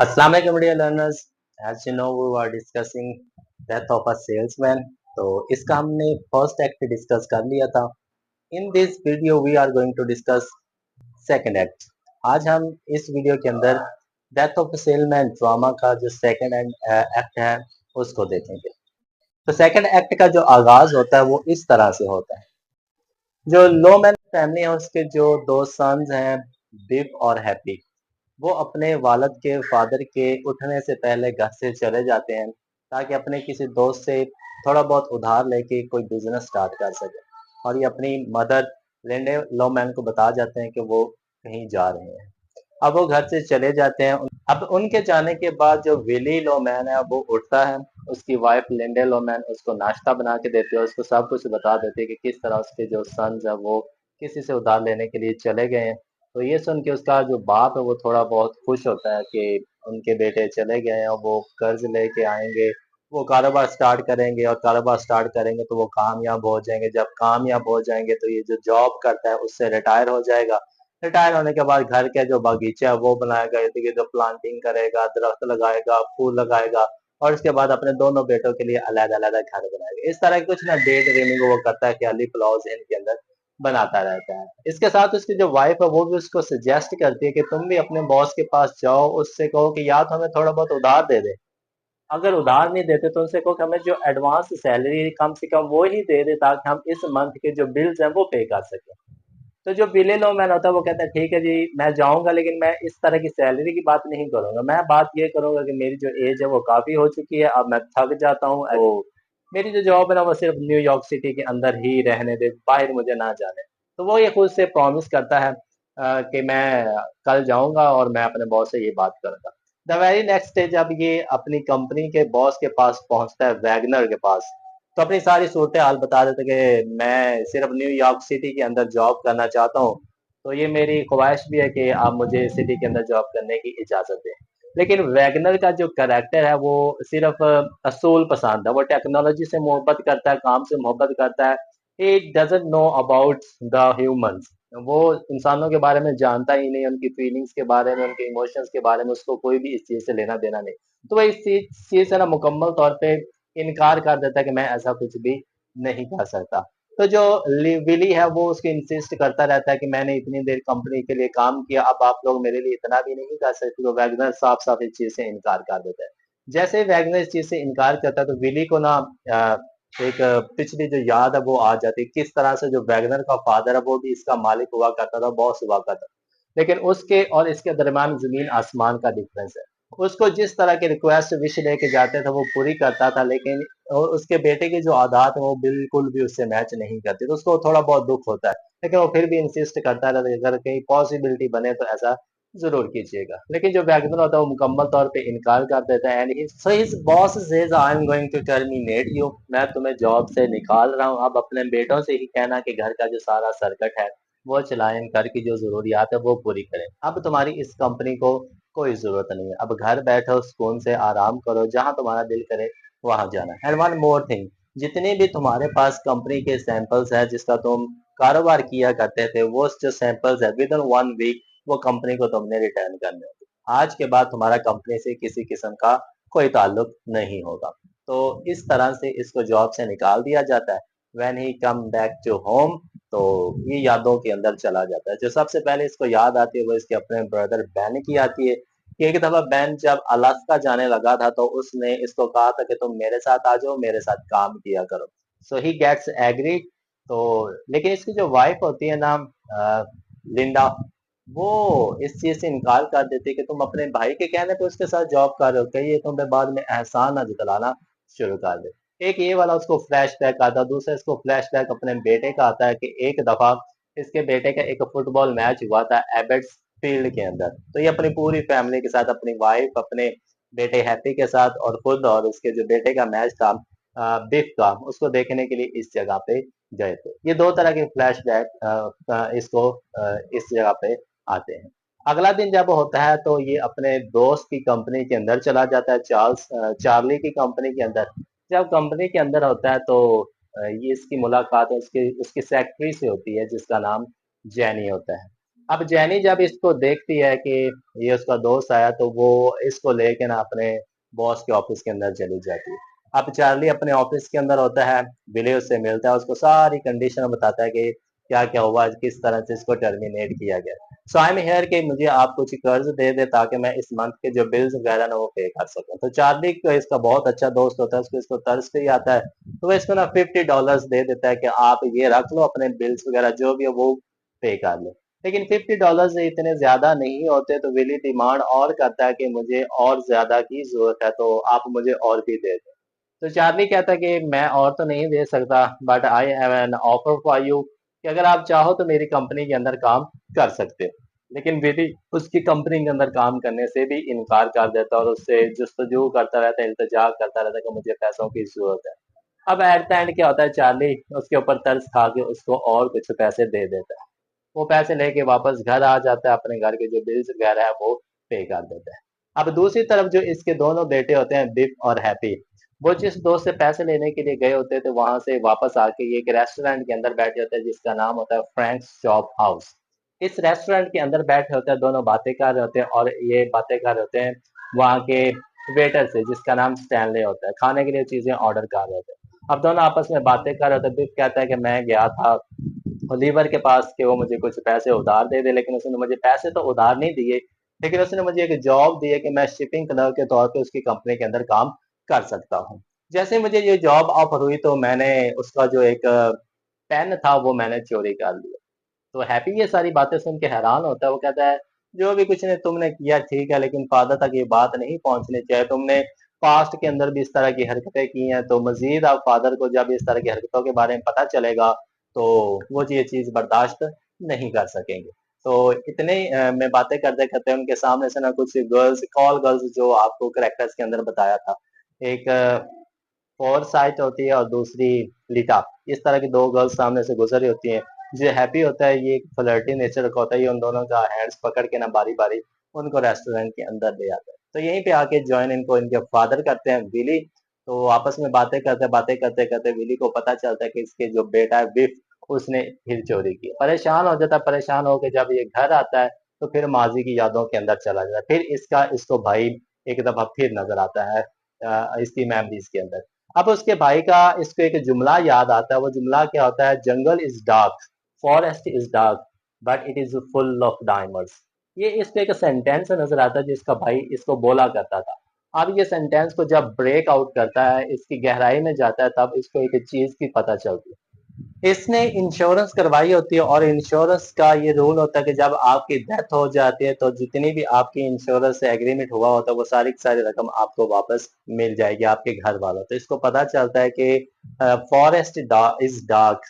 Assalamu alaikum dear learners. As you know, we were discussing death of a salesman. तो इसका हमने first act discuss कर लिया था. In this video we are going to discuss second act. आज हम इस वीडियो के अंदर death of a salesman drama का जो सेकंड एक्ट है उसको देखेंगे. तो सेकंड एक्ट का जो आगाज होता है वो इस तरह से होता है. जो लोमैन फैमिली है उसके जो दो सन्स हैं, बिव और हैप्पी, वो अपने वालिद के फादर के उठने से पहले घर से चले जाते हैं ताकि अपने किसी दोस्त से थोड़ा बहुत उधार लेके कोई बिजनेस स्टार्ट कर सके. और ये अपनी मदर लिंडे लोमैन को बता जाते हैं कि वो कहीं जा रहे हैं. अब वो घर से चले जाते हैं. अब उनके जाने के बाद जो विली लोमैन है वो उठता है. उसकी वाइफ लिंडे लोमैन उसको नाश्ता बना के देती है, उसको सब कुछ बता देती है कि किस तरह उसके जो सन्स है वो किसी से उधार लेने के लिए चले गए हैं. तो ये सुन के उसका जो बाप है वो थोड़ा बहुत खुश होता है कि उनके बेटे चले गए हैं और वो कर्ज लेके आएंगे, वो कारोबार स्टार्ट करेंगे और कारोबार स्टार्ट करेंगे तो वो कामयाब हो जाएंगे. जब कामयाब हो जाएंगे तो ये जो जॉब करता है उससे रिटायर हो जाएगा. रिटायर होने के बाद घर का जो बगीचा है वो बनाएगा, इर्द गिर्द प्लांटिंग करेगा, दरख्त लगाएगा, फूल लगाएगा और उसके बाद अपने दोनों बेटों के लिए अलग अलग घर बनाएगा. इस तरह की कुछ ना डे ड्रीमिंग वो करता है कि अली फ्लॉज इनके अंदर बनाता रहता है. इसके साथ उसकी जो वाइफ है वो भी उसको सजेस्ट करती है कि तुम भी अपने बॉस के पास जाओ, उससे कहो कि या तो हमें थोड़ा बहुत उधार दे दे. अगर उधार नहीं देते तो उनसे कहो कि हमें जो एडवांस सैलरी कम से कम वो ही दे दे ताकि हम इस मंथ के जो बिल्स हैं वो पे कर सकें. तो जो बिले लो मैन होता है वो कहता है ठीक है जी मैं जाऊंगा, लेकिन मैं इस तरह की सैलरी की बात नहीं करूंगा. मैं बात ये करूंगा कि मेरी जो एज है वो काफी हो चुकी है, अब मैं थक जाता हूँ. तो मेरी जो जॉब है ना वो सिर्फ न्यूयॉर्क सिटी के अंदर ही रहने दे, बाहर मुझे ना जाने. तो वो ये खुद से प्रॉमिस करता है कि मैं कल जाऊंगा और मैं अपने बॉस से ये बात करूंगा. द वेरी नेक्स्ट डे जब ये अपनी कंपनी के बॉस के पास पहुंचता है, वैगनर के पास, तो अपनी सारी सूरत हाल बता देते कि मैं सिर्फ न्यूयॉर्क सिटी के अंदर जॉब करना चाहता हूँ. तो ये मेरी ख्वाहिश भी है कि आप मुझे सिटी के अंदर जॉब करने की इजाज़त दें. लेकिन वैगनर का जो करैक्टर है वो सिर्फ असूल पसंद है. वो टेक्नोलॉजी से मोहब्बत करता है, काम से मोहब्बत करता है. He doesn't know about the humans. वो इंसानों के बारे में जानता ही नहीं, उनकी फीलिंग्स के बारे में, उनके इमोशंस के बारे में उसको कोई भी इस चीज़ से लेना देना नहीं. तो वह इस चीज़ से ना मुकम्मल तौर पे इनकार कर देता है कि मैं ऐसा कुछ भी नहीं कर सकता. तो जो विली है वो उसको इंसिस्ट करता रहता है कि मैंने इतनी देर कंपनी के लिए काम किया, अब आप लोग मेरे लिए इतना भी नहीं कर सकते. तो वैगनर साफ साफ इस चीज से इनकार कर देता है. जैसे ही वैगनर इस चीज से इनकार करता है तो विली को ना एक पिछली जो याद है वो आ जाती है, किस तरह से जो वैगनर का फादर है वो भी इसका मालिक हुआ करता था, बॉस हुआ करता था. लेकिन उसके और इसके दरमियान जमीन आसमान का डिफरेंस है. उसको जिस तरह के रिक्वेस्ट विश लेके जाते थे वो पूरी करता था, लेकिन और उसके बेटे की जो आदत है वो बिल्कुल भी उससे मैच नहीं करती. तो उसको थोड़ा बहुत दुख होता है, लेकिन वो फिर भी इंसिस्ट करता रहता है कि अगर कहीं पॉसिबिलिटी बने तो ऐसा जरूर कीजिएगा. लेकिन जो वैगनर होता है वो मुकम्मल तौर पे इनकार कर देता है. And so his boss says I am going to terminate you, मैं तुम्हें जॉब से निकाल रहा हूँ. अब अपने बेटों से ही कहना कि घर का जो सारा सर्कट है वो चलाएं, घर की जो जरूरियात है वो पूरी करें. अब तुम्हारी इस कंपनी को कोई जरूरत नहीं है, अब घर बैठो, सुकून से आराम करो, जहां तुम्हारा दिल करे वहां जाना. एंड वन मोर थिंग, जितने भी तुम्हारे पास कंपनी के सैंपल्स है जिसका तुम कारोबार किया करते थे, वो जो सैंपल्स है विद इन 1 वीक वो कंपनी को तुमने रिटर्न करने होंगे. आज के बाद तुम्हारा कंपनी से किसी किस्म का कोई ताल्लुक नहीं होगा. तो इस तरह से इसको जॉब से निकाल दिया जाता है. When he come back to home तो ये यादों के अंदर चला जाता है. जो सबसे पहले इसको याद आती है वो इसके अपने ब्रदर बैन की आती है कि एक दफा बैन जब अलास्का जाने लगा था तो उसने इसको कहा था कि तुम मेरे साथ आ जाओ, मेरे साथ काम किया करो. सो ही गेट्स एग्री. तो लेकिन इसकी जो वाइफ होती है ना, अ, लिंडा, वो इस चीज से इनकार कर देती है कि तुम अपने भाई के कहने पे उसके साथ जॉब कर रहे हो, कहीं ये तुम्हें बाद में एहसान ना जतलाना शुरू कर दे. एक ये वाला उसको फ्लैशबैक आता है. दूसरा इसको फ्लैशबैक अपने बेटे का आता है कि एक दफा इसके बेटे का एक फुटबॉल मैच हुआ था एबेट्स फील्ड के अंदर. तो ये अपनी पूरी फैमिली के साथ, अपनी वाइफ, अपने बेटे हैप्पी के साथ और खुद और उसके जो बेटे का मैच था बिफ का, उसको देखने के लिए इस जगह पे गए थे. ये दो तरह के फ्लैशबैक इसको इस जगह पे आते हैं. अगला दिन जब होता है तो ये अपने दोस्त की कंपनी के अंदर चला जाता है, चार्ली की कंपनी के अंदर. जब कंपनी के अंदर होता है तो ये इसकी मुलाकात उसकी उसकी सेक्रेटरी से होती है जिसका नाम जैनी होता है. अब जैनी जब इसको देखती है कि ये उसका दोस्त आया तो वो इसको लेके ना अपने बॉस के ऑफिस के अंदर चली जाती है। अब चार्ली अपने ऑफिस के अंदर होता है, बिली उससे मिलता है, उसको सारी कंडीशन बताता है कि क्या क्या हुआ, किस तरह से इसको टर्मिनेट किया गया। सो आई एम हियर कि मुझे आप कुछ कर्ज दे दे ताकि मैं इस मंथ के जो बिल्स वगैरह ना वो पे कर सकूं। तो चार्ली को इसका बहुत अच्छा दोस्त होता है, उसको इसको तरस पे ही आता है, तो वो इसको ना $50 दे देता है कि आप ये रख लो, अपने बिल्स वगैरह जो भी है वो पे कर लो। लेकिन $50 इतने ज्यादा नहीं होते, तो विली डिमांड और करता है कि मुझे और ज्यादा की जरूरत है, तो आप मुझे और भी दे दो। तो चार्ली कहता है कि मैं और तो नहीं दे सकता, but I have an offer for you, कि अगर आप चाहो तो मेरी कंपनी के अंदर काम कर सकते हो। लेकिन विली उसकी कंपनी के अंदर काम करने से भी इनकार कर देता है और उससे जस्तजू करता रहता है, इल्तजा करता रहता है कि मुझे पैसों की जरूरत है। अब एट द एंड क्या होता है, चार्ली उसके ऊपर तरस खा के उसको और कुछ पैसे दे देता है। वो पैसे लेके वापस घर आ जाता है, अपने घर के जो बिल्स वगैरह है वो पे कर देता है। अब दूसरी तरफ जो इसके दोनों बेटे होते हैं, बिप और हैप्पी, वो जिस दोस्त से पैसे लेने के लिए गए होते थे वहां से वापस आके ये एक रेस्टोरेंट के अंदर बैठे होते हैं जिसका नाम होता है फ्रैंक्स शॉप हाउस। इस रेस्टोरेंट के अंदर बैठे होते हैं, दोनों बातें कर रहे होते हैं और ये बातें कर रहे होते हैं वहाँ के वेटर से जिसका नाम स्टैनले होता है, खाने के लिए चीजें ऑर्डर कर रहे होते हैं। अब दोनों आपस में बातें कर रहे होते हैं। बिप कहता है कि मैं गया था ओलिवर के पास कि वो मुझे कुछ पैसे उधार दे दे, लेकिन उसने मुझे पैसे तो उधार नहीं दिए, लेकिन उसने मुझे एक जॉब दी है कि मैं शिपिंग क्लर्क के तौर पे उसकी कंपनी के अंदर काम कर सकता हूँ। जैसे ही मुझे ये जॉब ऑफर हुई तो मैंने उसका जो एक पेन था वो मैंने चोरी कर लिया। तो हैप्पी ये सारी बातें सुन के हैरान होता है, वो कहता है जो भी कुछ ने तुमने किया ठीक है, लेकिन फादर तक ये बात नहीं पहुंचनी चाहिए। तुमने पास्ट के अंदर भी इस तरह की हरकतें की हैं, तो मजीद आप फादर को जब इस तरह की हरकतों के बारे में पता चलेगा तो वो ये चीज बर्दाश्त नहीं कर सकेंगे। तो इतने में बातें करते करते उनके सामने से ना कुछ गर्ल्स, कॉल गर्ल्स जो आपको करेक्टर्स के अंदर बताया था, एक फोरसाइट होती है और दूसरी लीटा, इस तरह की दो गर्ल्स सामने से गुजरी होती हैं। जो हैप्पी होता है ये एक फ्लर्टी नेचर का होता है, ये उन दोनों का हैंड्स पकड़ के ना बारी बारी उनको रेस्टोरेंट के अंदर ले आता है। तो यहीं पे आके ज्वाइन इनको इनके फादर करते हैं, विली। तो आपस में बातें करते करते विली को पता चलता है कि इसके जो बेटा है बिफ, उसने हिल चोरी की। परेशान हो जाता है, परेशान होकर जब ये घर आता है तो फिर माजी की यादों के अंदर चला जाता है। फिर इसको भाई एक दफा फिर नजर आता है इसकी मेमोरीज के अंदर। अब उसके भाई का इसको एक जुमला याद आता है, वो जुमला क्या होता है, jungle is dark, forest is dark, but it is full of diamonds. ये इसको एक सेंटेंस नजर आता है जिसका भाई इसको बोला करता था। अब ये सेंटेंस को जब ब्रेक आउट करता है, इसकी गहराई में जाता है, तब इसको एक चीज की पता चलती है। इसने इंश्योरेंस करवाई होती है और इंश्योरेंस का ये रूल होता है कि जब आपकी डेथ हो जाती है तो जितनी भी आपकी इंश्योरेंस से एग्रीमेंट हुआ होता है वो सारी की सारी रकम आपको वापस मिल जाएगी आपके घर वालों। तो इसको पता चलता है कि forest is dark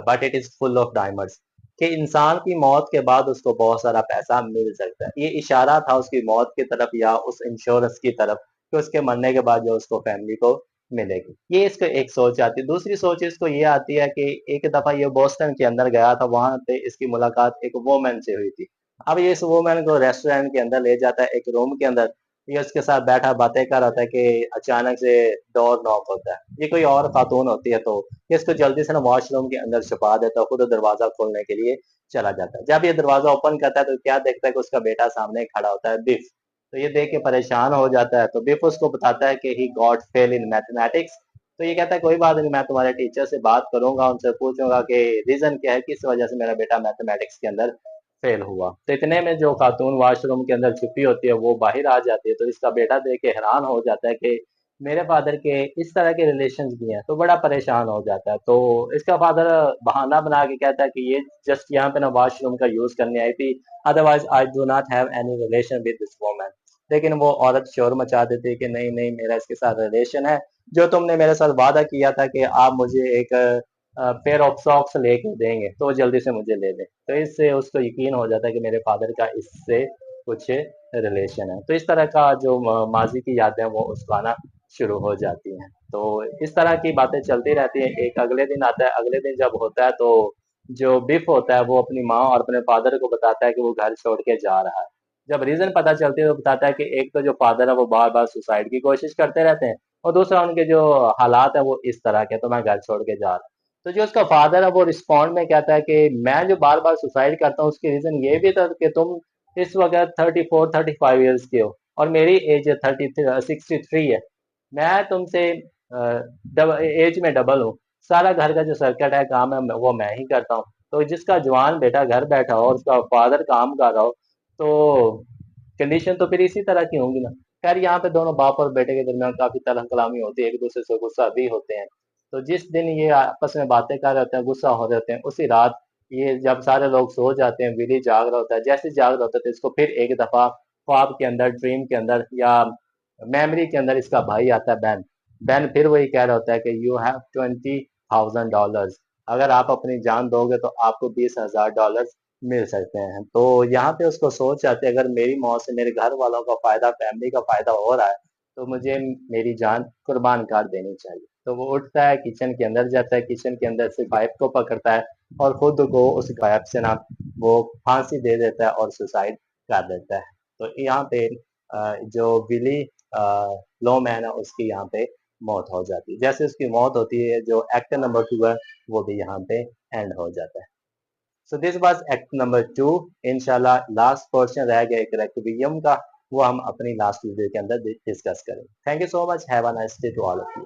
but it is full of diamonds, कि इंसान की मौत के बाद उसको बहुत सारा पैसा मिल सकता है। ये इशारा था उसकी मौत की तरफ या उस इंश्योरेंस की तरफ कि उसके मरने के बाद जो उसको फैमिली को मिलेगी। ये इसको एक सोच आती है। दूसरी सोच इसको ये आती है कि एक दफा ये बोस्टन के अंदर गया था, वहां पे इसकी मुलाकात एक वोमैन से हुई थी। अब ये इस वोमैन को रेस्टोरेंट के अंदर ले जाता है, एक रूम के अंदर। ये उसके साथ बैठा बातें कर रहा था कि अचानक से डोर नॉक होता है, ये कोई और खातून होती है, तो ये इसको जल्दी से ना वॉशरूम के अंदर छुपा देता है, खुद दरवाजा खोलने के लिए चला जाता है। जब ये दरवाजा ओपन करता है तो क्या देखता है कि उसका बेटा सामने खड़ा होता है, बिफ। तो ये देख के परेशान हो जाता है, तो बिफ उसको बताता है कि he got fail in mathematics. तो ये कहता है कोई बात नहीं, मैं तुम्हारे टीचर से बात करूंगा, उनसे पूछूंगा कि रीजन क्या है, किस वजह से मेरा बेटा मैथमेटिक्स के अंदर फेल हुआ। तो इतने में जो खातून वॉशरूम के अंदर छुपी होती है वो बाहर आ जाती है, तो इसका बेटा देख के हैरान हो जाता है कि मेरे फादर के इस तरह के रिलेशन भी हैं, तो बड़ा परेशान हो जाता है। तो इसका फादर बहाना बना के कहता है कि ये जस्ट यहाँ पे ना वॉशरूम का यूज करने आई थी, otherwise I do not have any relation with this woman. लेकिन वो औरत शोर मचा देती है कि नहीं नहीं, मेरा इसके साथ रिलेशन है, जो तुमने मेरे साथ वादा किया था कि आप मुझे एक पेयर ऑफ सॉक्स लेके देंगे, तो जल्दी से मुझे ले दें। तो इससे उसको यकीन हो जाता है कि मेरे फादर का इससे कुछ रिलेशन है। तो इस तरह का जो माजी की यादें हैं वो उसको आना शुरू हो जाती हैं। तो इस तरह की बातें चलती रहती हैं। एक अगले दिन आता है, अगले दिन जब होता है तो जो बिफ होता है वो अपनी माँ और अपने फादर को बताता है कि वो घर छोड़ के जा रहा है। जब रीजन पता चलती है तो बताता है कि एक तो जो फादर है वो बार बार सुसाइड की कोशिश करते रहते हैं, और दूसरा उनके जो हालात है वो इस तरह के, तो मैं घर छोड़ के जा रहा हूँ। तो जो उसका फादर है वो रिस्पॉन्ड में कहता है कि मैं जो बार बार सुसाइड करता हूँ उसकी रीजन ये भी था कि तुम इस वक्त 34-35 ईयर्स के हो और मेरी एज 63 है। मैं तुमसे एज में डबल हूँ। सारा घर का जो सर्किट है काम है वो मैं ही करता हूँ। तो जिसका जवान बेटा घर बैठा हो और उसका फादर काम कर रहा हो, तो कंडीशन तो फिर इसी तरह की होंगी ना। खैर यहाँ पे दोनों बाप और बेटे के दरमियान काफी तलह कलामी होती है, एक दूसरे से गुस्सा भी होते हैं। तो जिस दिन ये आपस में बातें कर रहे होते हैं, गुस्सा हो रहे होते हैं, उसी रात ये जब सारे लोग सो जाते हैं, विली जाग रहा होता है। जैसे ही जाग रहा होता है तो इसको फिर एक दफा ख्वाब के अंदर, ड्रीम के अंदर या मेमोरी के अंदर इसका भाई आता है, बैन। बैन फिर वही कह रहा होता है कि यू हैव $20,000, अगर आप अपनी जान दोगे तो आपको $20,000 मिल सकते हैं। तो यहाँ पे उसको सोच आती है, अगर मेरी मौत से मेरे घर वालों का फायदा, फैमिली का फायदा हो रहा है, तो मुझे मेरी जान कुर्बान कर देनी चाहिए। तो वो उठता है, किचन के अंदर जाता है, किचन के अंदर से पाइप को पकड़ता है और खुद को उस पाइप से ना वो फांसी दे देता है और सुसाइड कर देता है। तो यहाँ पे जो विली लॉमैन है उसकी यहाँ पे मौत हो जाती है। जैसे उसकी मौत होती है, जो एक्टर नंबर 2 है वो भी यहाँ पे एंड हो जाता है। So this was act number 2। इंशाल्लाह लास्ट पोर्शन रह गया एक रेक्वियम का, वो हम अपनी लास्ट वीडियो के अंदर डिस्कस करेंगे। Thank you so much, have a nice day to all of you.